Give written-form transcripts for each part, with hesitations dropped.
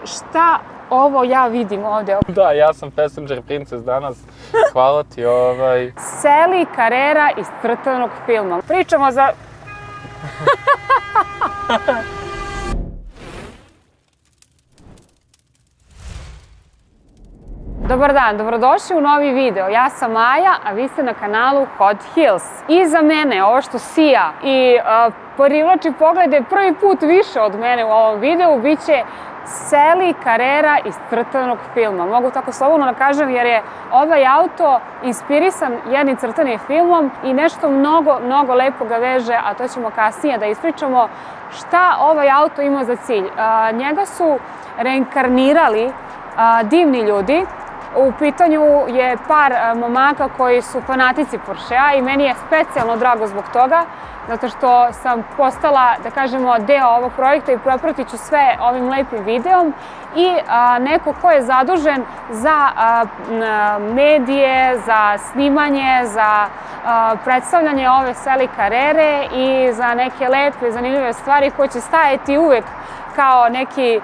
šta ovo ja vidim ovde? Da, ja sam Passenger Princess danas. Hvala ti, Sally Carrera iz crtanog filma. Pričamo za... Dobar dan, dobrodošli u novi video. Ja sam Maja, a vi ste na kanalu Hot Heels. Iza mene, ovo što sija i privlači poglede prvi put više od mene u ovom videu, bit će Sally Carrera iz crtanog filma. Mogu tako slobodno da kažem jer je ovaj auto inspirisan jednim crtanim filmom i nešto mnogo lepo ga veže, a to ćemo kasnije da ispričamo šta ovaj auto ima za cilj. Njega su reinkarnirali divni ljudi. U pitanju je par momaka koji su fanatici Porschea i meni je specijalno drago zbog toga, zato što sam postala, da kažemo, deo ovog projekta i propratit ću sve ovim lepim videom i neko ko je zadužen za medije, za snimanje, za predstavljanje ove Sally Carrere i za neke lepe, zanimljive stvari koje će stajati uvek kao neki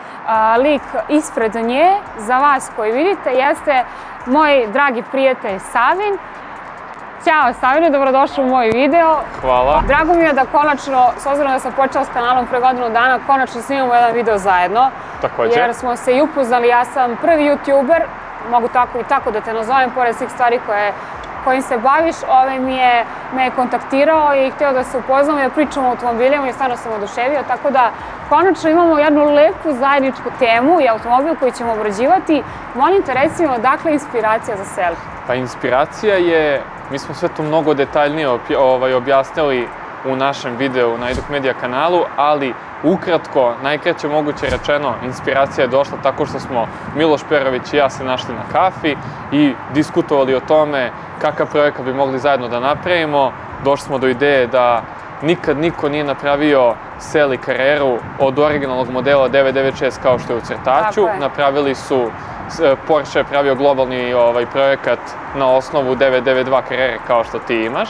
lik ispred nje. Za vas koji vidite jeste moj dragi prijatelj Savin. Ćao Savine, dobrodošao u moj video. Hvala. Drago mi je da konačno, s obzirom da sam počela s kanalom pre godinu dana, konačno snimamo jedan video zajedno. Također. Jer smo se i upoznali, ja sam prvi youtuber, mogu tako i tako da te nazovem, pored svih stvari kojim se baviš. Me je kontaktirao i htio da se upoznamo i da pričamo o automobilima i stvarno sam oduševio, tako da konačno imamo jednu lepu zajedničku temu i automobil koji ćemo obrađivati. Molim te, recimo, odakle je inspiracija za Sally? Pa inspiracija je, mi smo sve to mnogo detaljnije objasnili u našem videu na Iduk Media kanalu, ali ukratko, najkraće moguće rečeno, inspiracija je došla tako što smo Miloš Perović i ja se našli na kafi i diskutovali o tome kakav projekat bi mogli zajedno da napravimo. Došli smo do ideje da nikad niko nije napravio Sally Carreru od originalnog modela 996 kao što je u crtaču. Napravili su, Porsche je pravio globalni projekat na osnovu 992 Carrere kao što ti imaš.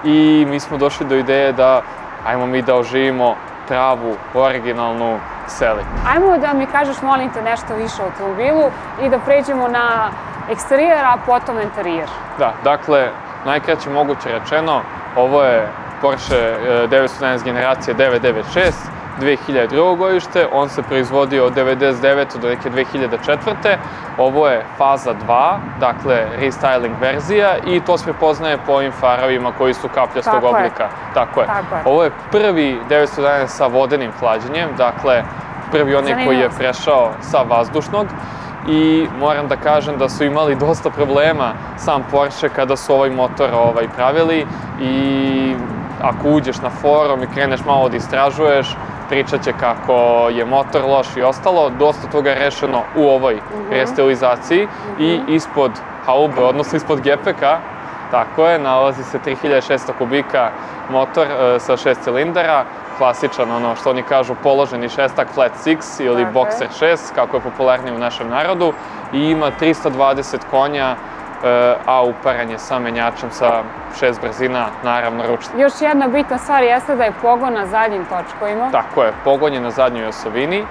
I mi smo došli do ideje da ajmo mi da oživimo pravu, originalnu Sally. Ajmo da mi kažeš, molim te, nešto više o automobilu i da pređemo na eksterijer, a potom interijer. Da, dakle, najkraće moguće rečeno, ovo je Porsche 911 generacije 996, 2002. godište, on se proizvodio od 1999. do neke 2004. Ovo je faza 2, dakle restyling verzija i to se prepoznaje po ovim farovima koji su kapljastog oblika. Tako je. Ovo je prvi 911 sa vodenim hlađenjem, dakle prvi onaj koji je prešao sa vazdušnog. I moram da kažem da su imali dosta problema sam Porsche kada su ovaj motor pravili i ako uđeš na forum i kreneš malo da istražuješ, pričat će kako je motor loš i ostalo. Dosta toga je rešeno u ovoj restilizaciji i ispod haube, odnosno ispod gepeka, tako je, nalazi se 3600 kubika motor sa 6 cilindara, klasičan, ono što oni kažu, položeni šestak Flat Six ili Boxer 6, kako je popularniji u našem narodu, i ima 320 konja, a uparan je sa menjačem sa 6 brzina, naravno ručni. Još jedna bitna stvar jeste da je pogon na zadnjim točkovima. Tako je, pogon je na zadnjoj osovini,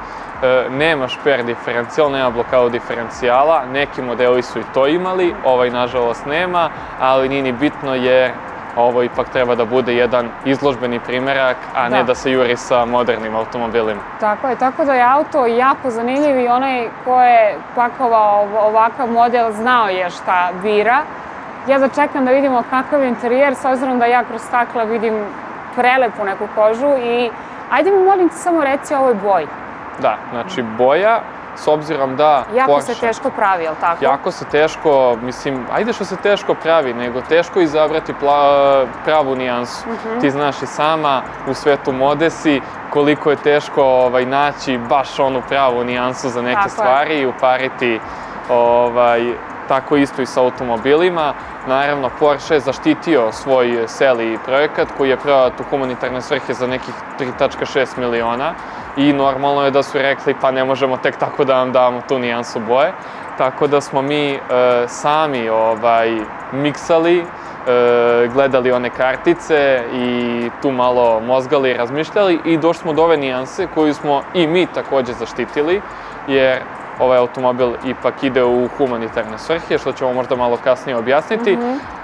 nema šper diferencijal, nema blokadu diferencijala, neki modeli su i to imali, ovaj nažalost nema, ali nije ni bitno jer ovo ipak treba da bude jedan izložbeni primerak, a ne da se juri sa modernim automobilima. Tako je, tako da je auto jako zanimljiv i onaj ko je pakovao ovakav model znao je šta bira. Ja da čekam da vidimo kakav je interijer, s obzirom da ja kroz stakla vidim prelepu neku kožu i ajde mi molim ti samo reci o ovoj boji. Da, znači boja, s obzirom da jako se teško pravi, je li tako? Jako se teško, mislim, ajde što se teško pravi, nego teško izabrati pravu nijansu. Ti znaš i sama, u svetu mode si, koliko je teško naći baš onu pravu nijansu za neke stvari i upariti tako isto i sa automobilima. Naravno, Porsche je zaštitio svoj Sally projekat koji je prodat u humanitarne svrhe za nekih 3,6 miliona i normalno je da su rekli pa ne možemo tek tako da vam damo tu nijansu boje. Tako da smo mi sami miksali, gledali one kartice i tu malo mozgali i razmišljali i došli smo do ove nijanse koju smo i mi takođe zaštitili, jer ovaj automobil ipak ide u humanitarne svrhe, što ćemo možda malo kasnije objasniti,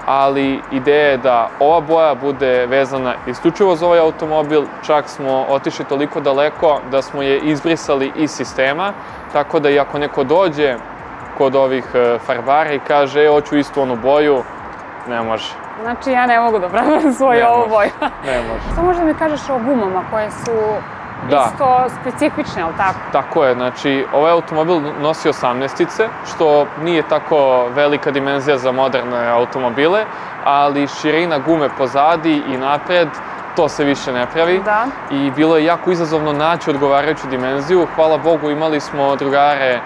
ali ideja je da ova boja bude vezana isključivo za ovaj automobil, čak smo otišli toliko daleko da smo je izbrisali iz sistema, tako da i ako neko dođe kod ovih farbara i kaže hoću istu onu boju, ne može. Znači ja ne mogu da pravim svoju ovu boju. Ne može. Što možda mi kažeš o gumama koje su isto specifične, ali tako? Tako je, znači ovaj automobil nosi 18-ice, što nije tako velika dimenzija za moderne automobile, ali širina gume pozadi i napred, to se više ne pravi. Da. I bilo je jako izazovno naći odgovarajuću dimenziju. Hvala Bogu, imali smo drugare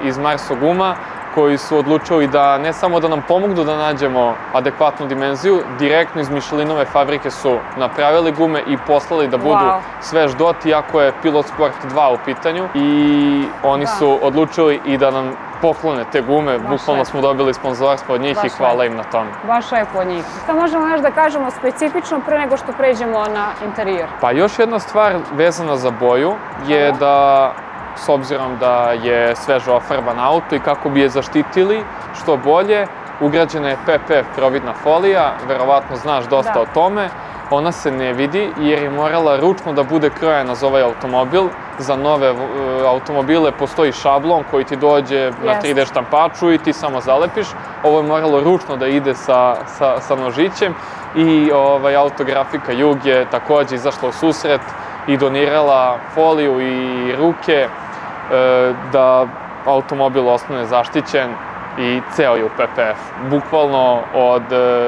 iz Marso guma, koji su odlučili da ne samo da nam pomognu da nađemo adekvatnu dimenziju, direktno iz Michelinove fabrike su napravili gume i poslali da budu svež dot, iako je Pilot Sport 2 u pitanju. I oni su odlučili i da nam poklone te gume, bukvalno smo dobili sponzorstvo od njih i hvala im na tome. Baš lepo od njih. Šta možemo još da kažemo specifično pre nego što pređemo na interijer? Pa još jedna stvar vezana za boju je da, s obzirom da je sveže ofarban auto i kako bi je zaštitili što bolje, ugrađena je PPF providna folija, verovatno znaš dosta o tome. Ona se ne vidi jer je morala ručno da bude krojena za ovaj automobil. Za nove automobile postoji šablon koji ti dođe na 3D štampaču i ti samo zalepiš. Ovo je moralo ručno da ide sa nožićem i Autografika Jug je takođe izašla u susret i donirala foliju i ruke da automobil ostane zaštićen i ceo je u PPF, bukvalno od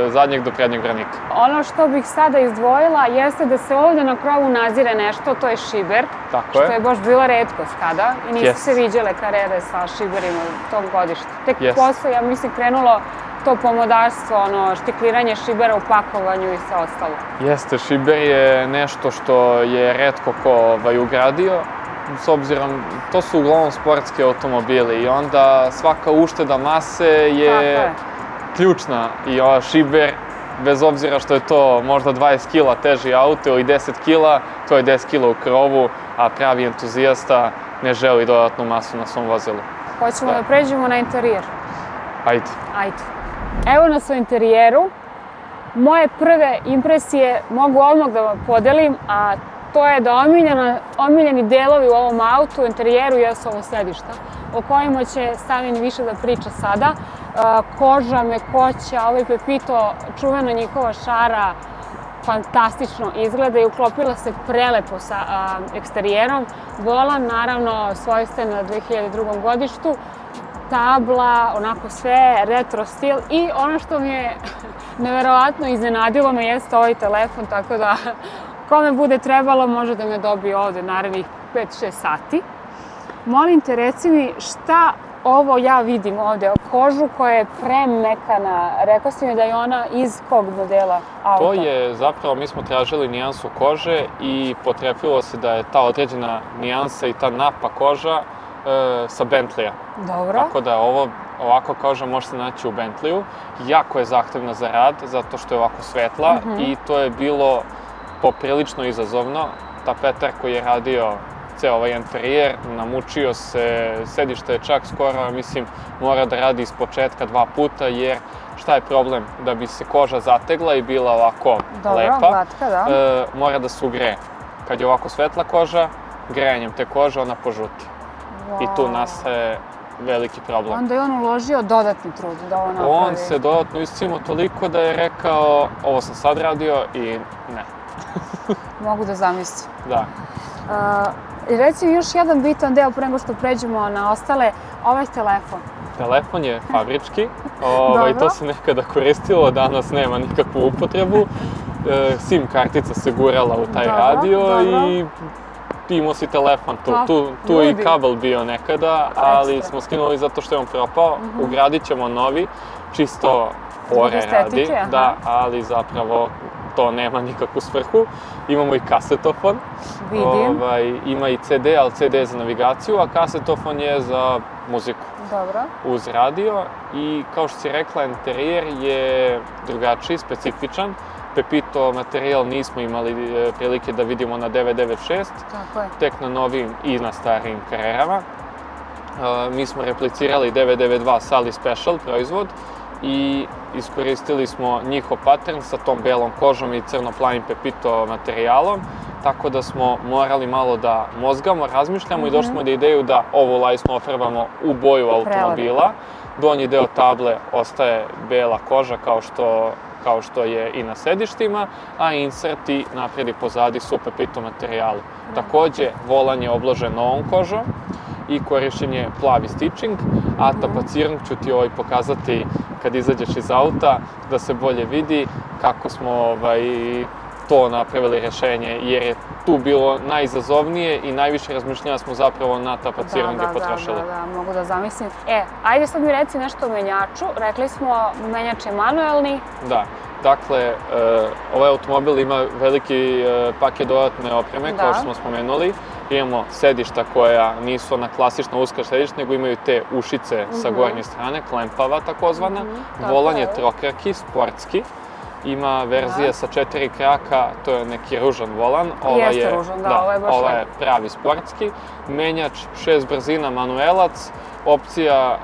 zadnjeg do prednjeg branika. Ono što bih sada izdvojila jeste da se ovde na krovu nazire nešto, to je šiber, što je baš bila retkost tada i nisu se viđale karere sa šiberima u tom godištu. Tek posle, ja mislim, krenulo to pomodarstvo, štikliranje šibera u pakovanju i sve ostalo. Jeste, šiber je nešto što je retko ko ugradio, s obzirom, to su uglavnom sportski automobili i onda svaka ušteda mase je ključna i šiber, bez obzira što je to možda 20 kila teži auto ili 10 kila, to je 10 kila u krovu, a pravi entuzijasta ne želi dodatnu masu na svom vozilu. Hoćemo da pređemo na interijer. Ajde. Evo nas u interijeru. Moje prve impresije mogu odmah da vam podelim, a to je da omiljeni delovi u ovom autu, u interijeru, jesu ovo sedišta, o kojima će Stavin više da priča sada. Koža, mekoća, ovaj Pepito, čuvena njihova šara, fantastično izgleda i uklopila se prelepo sa eksterijerom. Volan, naravno, svojstven na 2002. godištu, tabla, onako sve, retro stil i ono što mi je neverovatno iznenadilo me jeste ovaj telefon, tako da kome bude trebalo može da me dobije ovde narednih 5-6 sati. Molim te, reci mi šta ovo ja vidim ovde, kožu koja je premekana, rekao si mi da je ona iz kog modela auta? To je zapravo, mi smo tražili nijansu kože i potrefilo se da je ta određena nijansa i ta napa koža sa Bentleya. Dobro. Tako da ovako koža može se naći u Bentleyu. Jako je zahtevna za rad, zato što je ovako svetla i to je bilo poprilično izazovno. Ta Petar koji je radio ceo ovaj interijer, namučio se, sedište je čak skoro, mislim, mora da radi iz početka 2 puta, jer šta je problem? Da bi se koža zategla i bila ovako lepa, glatka, da. Mora da se ugreje. Kad je ovako svetla koža, grejanjem te kože ona požuti. I tu nastaje veliki problem. Onda je on uložio dodatni trud da ovo napravi. On se dodatno iscimo toliko da je rekao, ovo sam sad radio i ne. Mogu da zamislim. Da. Reci još jedan bitan deo pre nego što pređemo na ostale, ovaj telefon. Telefon je fabrički, to se nekada koristilo, danas nema nikakvu upotrebu. SIM kartica se gurala u taj radio i imao si telefon tu. Tu je i kabel bio nekada, ali smo skinuli zato što je on propao. Ugradit ćemo novi, čisto fore radi, ali zapravo to nema nikakvu svrhu. Imamo i kasetofon. Vidim. Ima i CD, ali CD je za navigaciju, a kasetofon je za muziku. Dobro. Uz radio i kao što si rekla, interijer je drugačiji, specifičan. Pepito materijal nismo imali prilike da vidimo na 996, tek na novim i na starijim Carrerama. mi smo replicirali 992 Sally Special proizvod i iskoristili smo njihov pattern sa tom belom kožom i crno-plavim pepito materijalom, tako da smo morali malo da mozgamo, razmišljamo i došli smo do ideju da ovu lajsnu ofarbamo u boju automobila. Donji deo table ostaje bela koža kao što je i na sedištima, a inserti napred i pozadi su pepito materijali. Takođe, volan je obložen novom kožom i korišćen je plavi stitching, a tapacirung ću ti pokazati kad izađeš iz auta da se bolje vidi kako smo to napravili rešenje, jer je tu bilo najizazovnije i najviše razmišljanja smo zapravo na tapacirunge potrošili. Da, mogu da zamislim. Ajde sad mi reci nešto o menjaču. Rekli smo, menjač je manuelni. Da, dakle, ovaj automobil ima veliki paket dodatne opreme, kao što smo spomenuli. Imamo sedišta koja nisu ona klasična uska sedišta, nego imaju te ušice sa gornje strane, klempava takozvana. Volan je trokraki, sportski. Ima verzija sa 4 kraka, to je neki ružan volan. Jeste ružan, da, ovo je baš ovo je pravi sportski. Menjač 6 brzina manuelac, opcija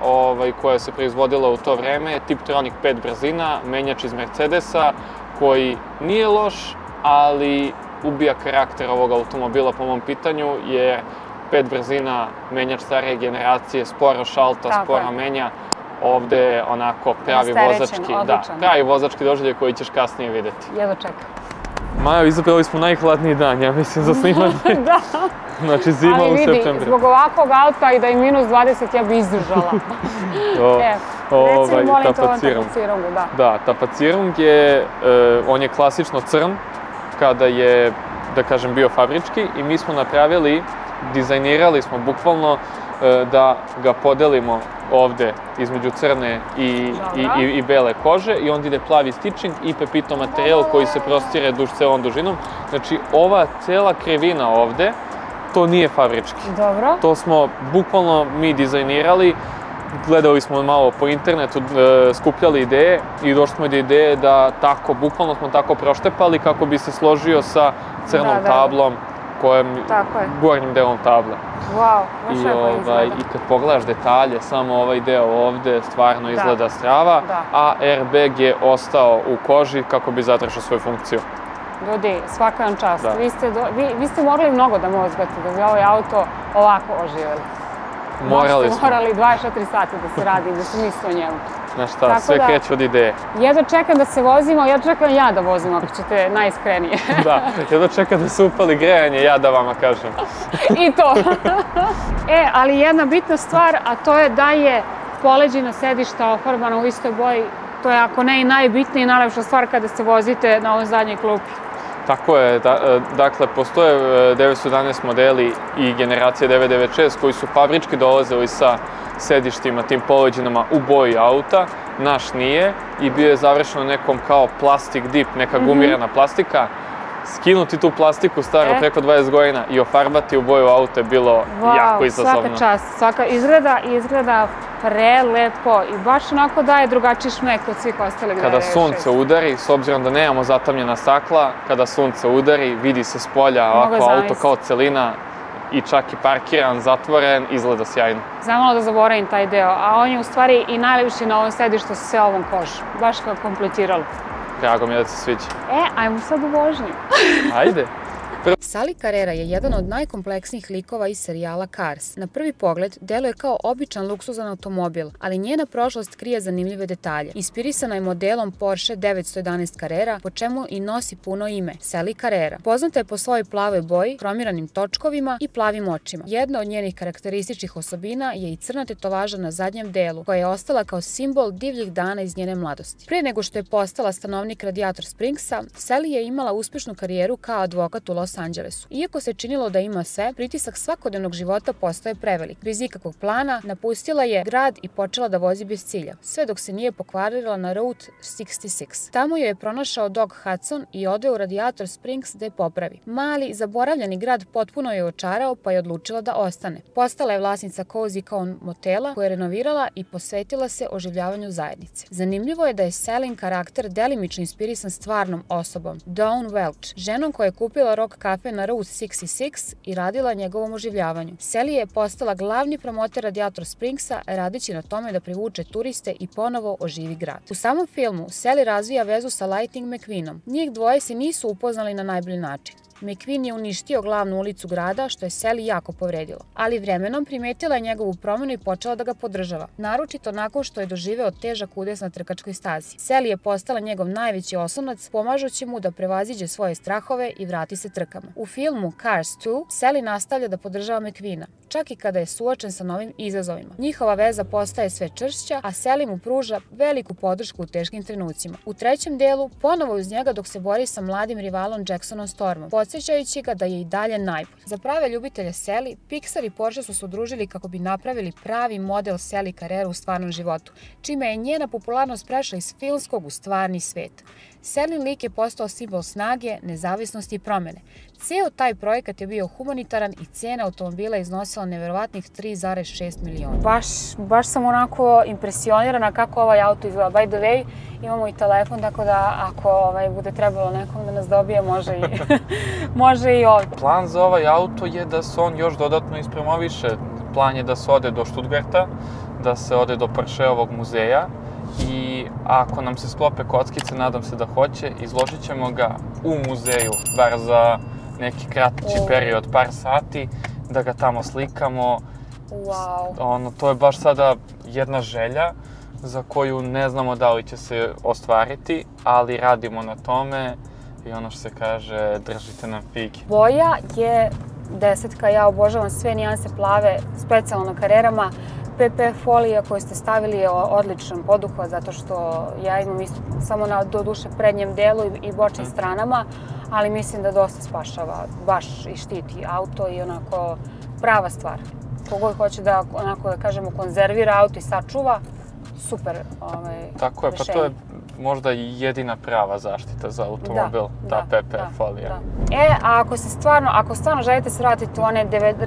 koja se proizvodila u to vreme je Tiptronic 5 brzina, menjač iz Mercedesa, koji nije loš, ali ubija karakter ovog automobila po mom pitanju, jer 5 brzina, menjač starije generacije, sporo šalta, sporo menja. Ovde je onako pravi vozački doživljaj koji ćeš kasnije videti. Jedno čekam. Majo, izabrali smo najhladniji dan, ja mislim, za snimanje. Da. Znači zima u septembru. Ali vidi, zbog ovakvog auta i da je minus 20, ja bi izdržala. Reci mi, molim te, ovom tapacirungu, da. Da, tapacirung je, on je klasično crn, kada je, da kažem, bio fabrički i mi smo napravili, dizajnirali smo bukvalno da ga podelimo ovde između crne i bele kože i onda ide plavi stitching i pepito materijal koji se prostire duž celom dužinom. Znači, ova cela krivina ovde, to nije fabrički. Dobro. To smo bukvalno mi dizajnirali, gledali smo malo po internetu, skupljali ideje i došli smo do ideje da tako, bukvalno smo tako proštepali kako bi se složio sa crnom tablom, gornjim delom table. Wow, baš lepo izgleda. I kad pogledaš detalje, samo ovaj deo ovde stvarno izgleda strava, a airbag je ostao u koži kako bi zadržao svoju funkciju. Ljudi, svaka vam čast. Vi ste morali mnogo da mozgate da bi ovaj auto ovako oživjeli. Morali smo. Morali 24 sata da se radi, da se misli o njemu. Znaš šta, sve kreće od ideje. Jedno čekam da se vozimo, jedno čekam ja da vozim, ako ćete najiskrenije. Da, jedno čekam da se upali grejanje, ja da vama kažem. I to. Ali jedna bitna stvar, a to je da je poleđina sedišta ofarbana u istoj boji. To je, ako ne i najbitnija i najlepša stvar kada se vozite na ovoj zadnjoj klupi. Tako je, dakle, postoje 911 modeli i generacije 996 koji su fabrički dolazili sa sedištima, tim poleđinama u boji auta. Naš nije i bio je završeno nekom kao plastik dip, neka gumirana plastika. Skinuti tu plastiku staru preko 20 godina i ofarbati u boju auta je bilo jako izazovno. Svaka čast, izgleda prelepo i baš onako daje drugačiji šmek od svih ostalih 996. Kada sunce udari, s obzirom da nemamo zatamljena stakla, kada sunce udari, vidi se s polja ovako auto kao celina i čak i parkiran, zatvoren, izgleda sjajno. Zamalo da zaboravim taj deo, a on je u stvari i najlepši na ovom sedištu sa ovom kožom, baš kao kompletiralo. Drago mi je da se sviđa. Ajmo sad u vožnju. Ajde. Sally Carrera je jedan od najkompleksnijih likova iz serijala Cars. Na prvi pogled deluje kao običan luksuzan automobil, ali njena prošlost krije zanimljive detalje. Inspirisana je modelom Porsche 911 Carrera, po čemu i nosi puno ime, Sally Carrera. Poznata je po svojoj plavoj boji, kromiranim točkovima i plavim očima. Jedna od njenih karakterističnih osobina je i crna tetovaža na zadnjem delu, koja je ostala kao simbol divljih dana iz njene mladosti. Prije nego što je postala stanovnik Radiator Springsa, Sally je imala uspešnu karijeru kao advokat u Los Angelesu. Iako se činilo da ima sve, pritisak svakodnevnog života postaje prevelik. Bez ikakvog plana, napustila je grad i počela da vozi bez cilja, sve dok se nije pokvarila na Route 66. Tamo joj je pronašao Doc Hudson i odveo u Radiator Springs da je popravi. Mali, zaboravljeni grad potpuno je očarao, pa je odlučila da ostane. Postala je vlasnica Cozy Cone motela, koje je renovirala i posvetila se oživljavanju zajednice. Zanimljivo je da je Sallyn karakter delimično inspirisan stvarnom osobom, Dawn Welch, ženom koja je kupila rock kafe na Route 66 i radila njegovom oživljavanju. Sally je postala glavni promoter Radiator Springsa, radeći na tome da privuče turiste i ponovo oživi grad. U samom filmu Sally razvija vezu sa Lightning McQueenom. Njih dvoje se nisu upoznali na najbolji način. McQueen je uništio glavnu ulicu grada, što je Sally jako povredilo. Ali vremenom primetila je njegovu promjenu i počela da ga podržava. Naročito nakon što je doživeo težak udes na trkačkoj stazi. Sally je postala njegov najveći oslonac, pomažući mu da prevaziđe svoje strahove i vrati se trkama. U filmu Cars 2, Sally nastavlja da podržava McQueena, čak i kada je suočen sa novim izazovima. Njihova veza postaje sve čvršća, a Sally mu pruža veliku podršku u teškim trenucima. U trećem delu ponovo uz njega dok se bori sa mladim rivalom Jacksonom Stormom, podsjećajući ga da je i dalje najbolji. Za prave ljubitelje Sally, Pixar i Porsche su se udružili kako bi napravili pravi model Sally Carrera u stvarnom životu, čime je njena popularnost prešla iz filmskog u stvarni svet. Sallyn lik je postao simbol snage, nezavisnosti i promjene. Ceo taj projekat je bio humanitaran i cena automobila iznosila neverovatnih 3,6 miliona. Baš sam onako impresionirana kako ovaj auto izgleda. By the way, imamo i telefon, tako da ako bude trebalo nekom da nas dobije, može i ovdje. Plan za ovaj auto je da se on još dodatno ispromoviše. Plan je da se ode do Stuttgarta, da se ode do Porscheovog muzeja. I ako nam se sklope kockice, nadam se da hoće, izložit ćemo ga u muzeju, bar za neki kraći period, par sati, da ga tamo slikamo. Wow. To je baš sada jedna želja za koju ne znamo da li će se ostvariti, ali radimo na tome i ono što se kaže, držite nam fige. Boja je 10, ja obožavam sve nijanse plave, specijalno na Carrerama. PP folija koju ste stavili je odličan poduhvat, zato što ja imam isto samo na doduše prednjem delu i bočnim stranama, ali mislim da dosta spašava, baš i štiti auto i onako prava stvar. Kogod hoće da, onako da kažemo, konzervira auto i sačuva, super rešenje. Tako je, pa to je možda i jedina prava zaštita za automobil, ta PP folija. A ako stvarno želite se vratiti u one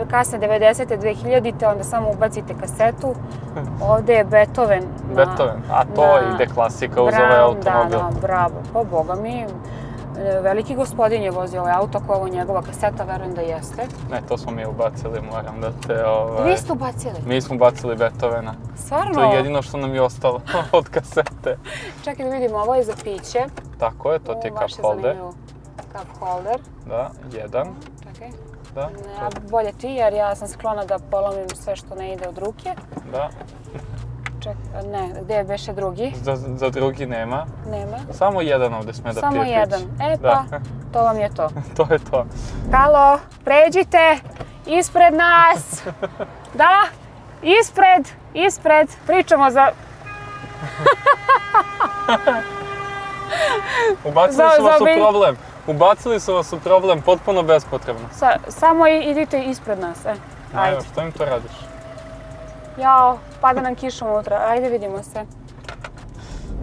kasne 90-te, 2000-te, onda samo ubacite kasetu. Ovde je Beethoven. Beethoven, a to ide klasika uz ovaj automobil. Da, bravo. Pa boga mi, veliki gospodin je vozio ovaj auto, ako je ovo njegova kaseta, verujem da jeste. Ne, to smo mi ubacili, moram da te... Vi ste ubacili? Mi smo ubacili Beethovena. Stvarno? To je jedino što nam je ostalo od kasete. Čekaj da vidim, ovo je za piće. Tako je, to ti je cup holder. Baš je zanimljivo. Cup holder. Da, jedan. Čekaj. Da. Bolje ti, jer ja sam sklona da polomim sve što ne ide od ruke. Da. Čekaj, ne, gdje je beše drugi? Za drugi nema. Nema. Samo jedan ovdje sme da pije pić. Samo jedan. Pa, to vam je to. To je to. Halo, pređite ispred nas. Da, ispred. Pričamo za... Ubacili su vas u problem potpuno bespotrebno. Samo idite ispred nas, Ajde. Što im to radiš? Jao, pada nam kiša unutra, ajde vidimo se.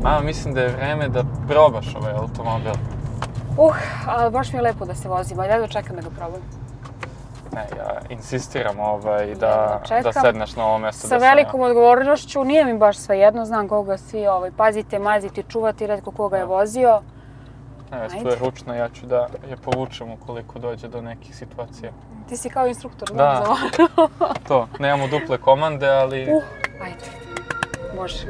Mama, mislim da je vreme da probaš ovaj automobil. Ali baš mi je lepo da se vozim, ajde da čekam da ga probam. Ne, ja insistiram da sedneš na ovo mjesto. Sa velikom odgovornošću, nije mi baš svejedno, znam koga svi pazite, mazite, čuvati, redko koga je vozio. Tu je ručna, ja ću da je povučem ukoliko dođe do nekih situacija. Ti si kao instruktor, da? To, nemamo duple komande, ali... Ajde, može.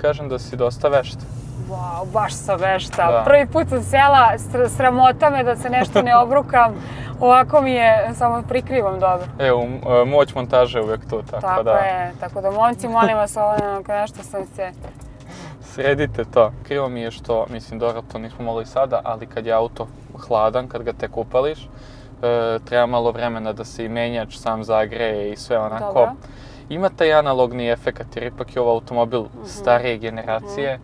Kažem da si dosta vešta. Wow, baš sam vešta. Prvi put sam sjela, sramota me da se nešto ne obrukam. Ovako mi je, samo prikrivam dobro. Moć montaže je uvijek tu, tako da... Tako da momci, molim vas, ovo nešto sam se... Sredite to. Krivo mi je što, mislim, dobro, to nismo mogli sada, ali kad je auto hladan, kad ga tek upališ, treba malo vremena da se i menjač sam zagreje i sve onako. Ima taj analogni efekt, jer ipak je ovo automobil starije generacije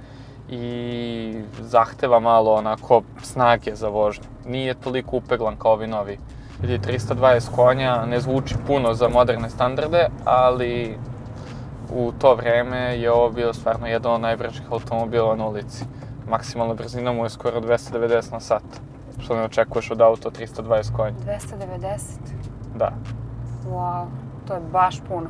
i zahteva malo onako snage za vožnju. Nije toliko upeglan kao ovi novi Vidi, 320 konja ne zvuči puno za moderne standarde, ali u to vreme je ovo bio stvarno jedan od najbržih automobila na ulici. Maksimalna brzina mu je skoro 290 na sat. Što ne očekuješ od auto 320 konja? 290? Da. Wow, to je baš puno.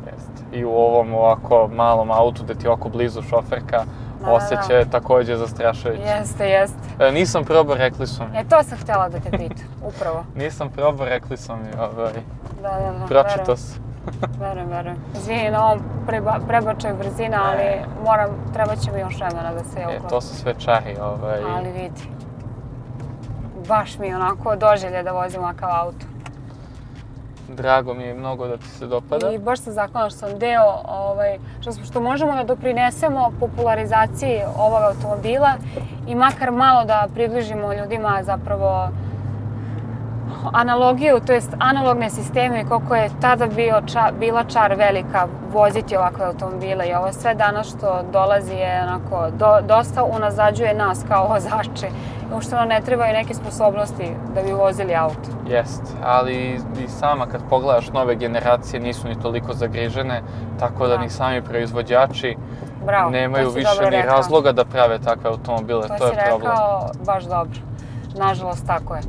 Jeste. I u ovom ovako malom autu gde ti oko blizu šoferka, osjećaj je takođe zastrašujući. Jeste. Nisam probao, rekli su mi. To sam htjela da te pitam, upravo. Nisam probao, rekli su mi. Da, pročito se. Verujem. Izvini na ovom prebačaju brzina, ali treba će mi još vremena da se uklopim. To su sve čari. Ali vidi. Baš mi je onako doželje da vozim ovakav auto. Drago mi je mnogo da ti se dopada. I baš sam zahvalna što sam deo, što možemo da doprinesemo popularizaciji ovog automobila i makar malo da približimo ljudima zapravo analogiju, to jest analogne sisteme i koliko je tada bila čar velika voziti ovakve automobile i ovo sve danas što dolazi je onako, dosta unazađuje nas kao vozače. Uopšte nam ne trebaju neke sposobnosti da bi vozili auto. Jest, ali i sama kad pogledaš nove generacije nisu ni toliko zagrižene, tako da ni sami proizvođači nemaju više ni razloga da prave takve automobile, to je problem. To si rekao baš dobro. Nažalost, tako je.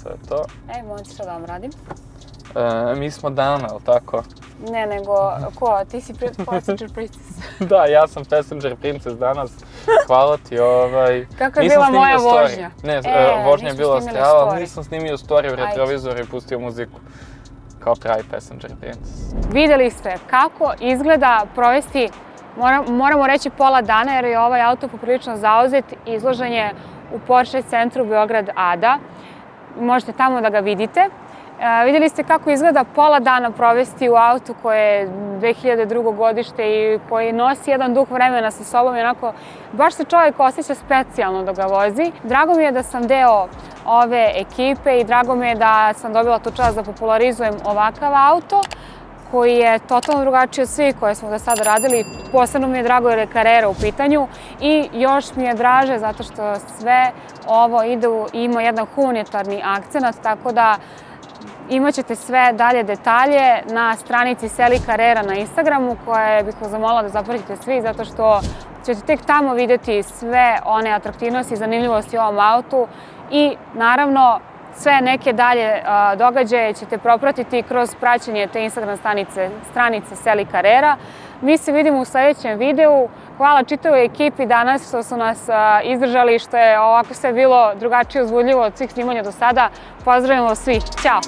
To je to. Moći šta da vam radim? Mi smo Dana, ali tako? Ne, nego, ko? Ti si Passenger Princess. Da, ja sam Passenger Princess danas. Hvala ti, Kako je bila moja vožnja? Ne, vožnja je bila strava, ali nisam snimio story u retrovizoru i pustio muziku. Kao pravi Passenger Princess. Videli ste kako izgleda provesti, moramo reći, pola dana, jer je ovaj auto poprilično zauzet, izložen je u Porsche centru Beograd Ada. Možete tamo da ga vidite. Vidjeli ste kako izgleda pola dana provesti u autu koje je 2002. godište i koji nosi jedan duh vremena sa sobom i onako baš se čovjek osjeća specijalno da ga vozi. Drago mi je da sam deo ove ekipe i drago mi je da sam dobila tu čast da popularizujem ovakav auto koji je totalno drugačiji od svih koje smo do sada radili. Posebno mi je drago jer je Carrera u pitanju i još mi je draže zato što sve ovo ima jedan humanitarni akcenat, tako da imat ćete sve dalje detalje na stranici Sally Carrera na Instagramu, koje bih vas zamolila da zapratite svi, zato što ćete tek tamo vidjeti sve one atraktivnosti i zanimljivosti u ovom autu i naravno sve neke dalje događaje ćete propratiti kroz praćenje te Instagram stranice Sally Carrera. Mi se vidimo u sljedećem videu. Hvala čitavoj ekipi danas što su nas izdržali, što je ovako sve bilo drugačije uzbudljivo od svih snimanja do sada. Pozdravljamo svi. Ćao!